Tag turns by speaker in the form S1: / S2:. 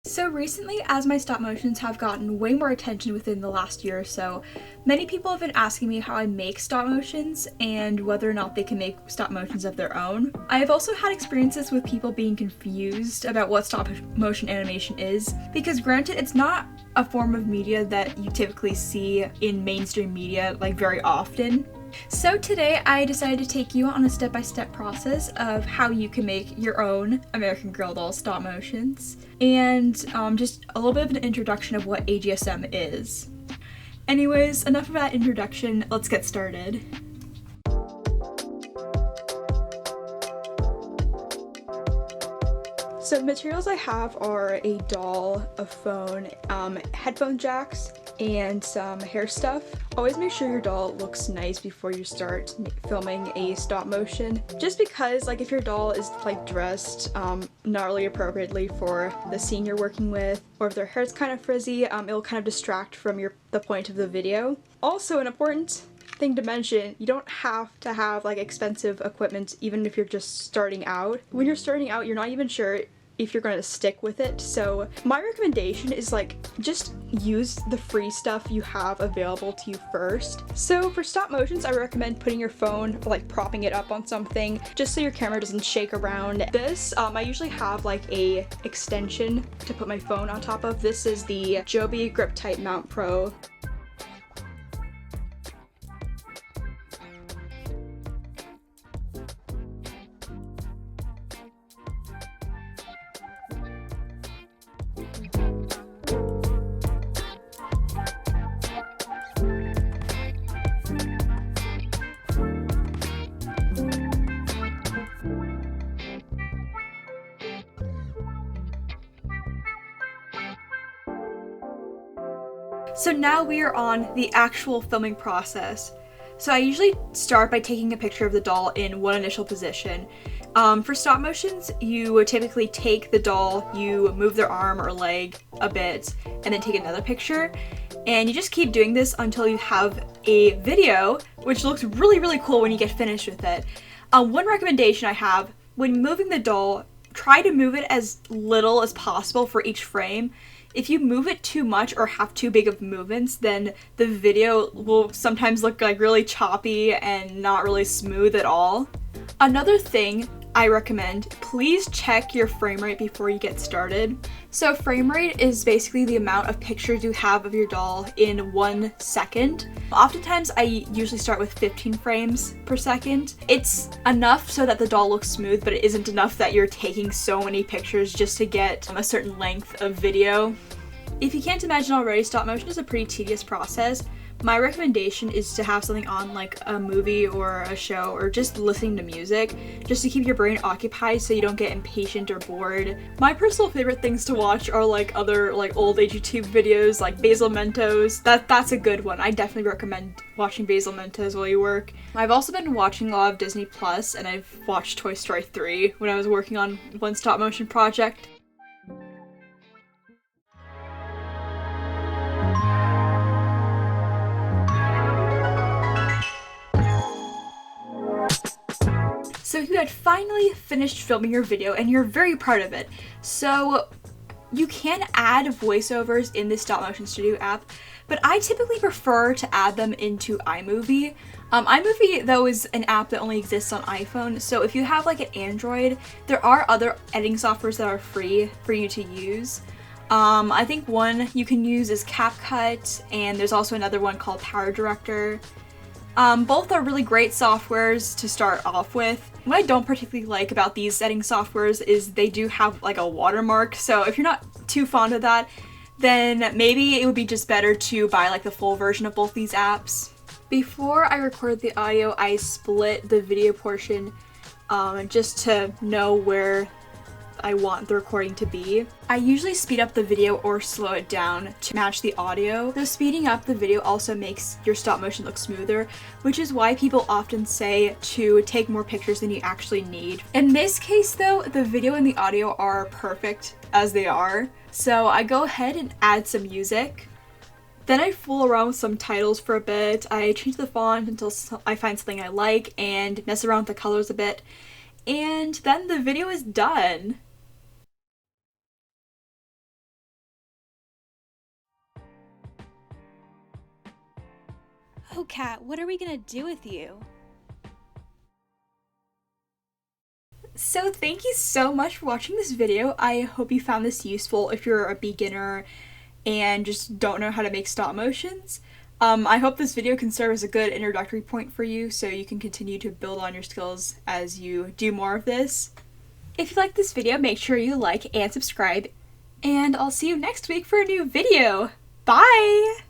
S1: So recently, as my stop motions have gotten way more attention within the last year or so, many people have been asking me how I make stop motions and whether or not they can make stop motions of their own. I have also had experiences with people being confused about what stop motion animation is, because granted, it's not a form of media that you typically see in mainstream media like very often. So today I decided to take you on a step-by-step process of how you can make your own American Girl doll stop motions, and just a little bit of an introduction of what AGSM is. Anyways, enough of that introduction, let's get started. So the materials I have are a doll, a phone, headphone jacks, and some hair stuff. Always make sure your doll looks nice before you start filming a stop motion, just because like if your doll is like dressed not really appropriately for the scene you're working with, or if their hair's kind of frizzy, it'll kind of distract from the point of the video. Also, an important thing to mention, you don't have to have like expensive equipment even if you're just starting out. When you're starting out, you're not even sure if you're going to stick with it, so my recommendation is like just use the free stuff you have available to you first. So for stop motions, I recommend putting your phone, or like propping it up on something just so your camera doesn't shake around. This I usually have like a extension to put my phone on top of. This is the Joby Grip Tight Mount Pro. So now we are on the actual filming process. So I usually start by taking a picture of the doll in one initial position. For stop motions, you would typically take the doll, you move their arm or leg a bit, and then take another picture. And you just keep doing this until you have a video, which looks really, really cool when you get finished with it. One recommendation I have, when moving the doll, try to move it as little as possible for each frame. If you move it too much or have too big of movements, then the video will sometimes look like really choppy and not really smooth at all. Another thing I recommend, please check your frame rate before you get started. So frame rate is basically the amount of pictures you have of your doll in 1 second. Oftentimes I usually start with 15 frames per second. It's enough so that the doll looks smooth, but it isn't enough that you're taking so many pictures just to get a certain length of video. If you can't imagine already, stop motion is a pretty tedious process. My recommendation is to have something on like a movie or a show, or just listening to music, just to keep your brain occupied so you don't get impatient or bored. My personal favorite things to watch are like other like old YouTube videos like Basil Mentos. That's a good one. I definitely recommend watching Basil Mentos while you work. I've also been watching a lot of Disney Plus, and I've watched Toy Story 3 when I was working on one stop motion project. So you had finally finished filming your video and you're very proud of it. So you can add voiceovers in the Stop Motion Studio app, but I typically prefer to add them into iMovie. iMovie, though, is an app that only exists on iPhone, so if you have like an Android, there are other editing softwares that are free for you to use. I think one you can use is CapCut, and there's also another one called Power Director. Both are really great softwares to start off with. What I don't particularly like about these editing softwares is they do have like a watermark, so if you're not too fond of that, then maybe it would be just better to buy like the full version of both these apps. Before I recorded the audio, I split the video portion just to know where I want the recording to be. I usually speed up the video or slow it down to match the audio. Though speeding up the video also makes your stop motion look smoother, which is why people often say to take more pictures than you actually need. In this case though, the video and the audio are perfect as they are, so I go ahead and add some music. Then I fool around with some titles for a bit. I change the font until I find something I like and mess around with the colors a bit, and then the video is done.
S2: Oh, Kat, what are we gonna do with you?
S1: So thank you so much for watching this video. I hope you found this useful if you're a beginner and just don't know how to make stop motions. I hope this video can serve as a good introductory point for you so you can continue to build on your skills as you do more of this. If you like this video, make sure you like and subscribe, and I'll see you next week for a new video. Bye!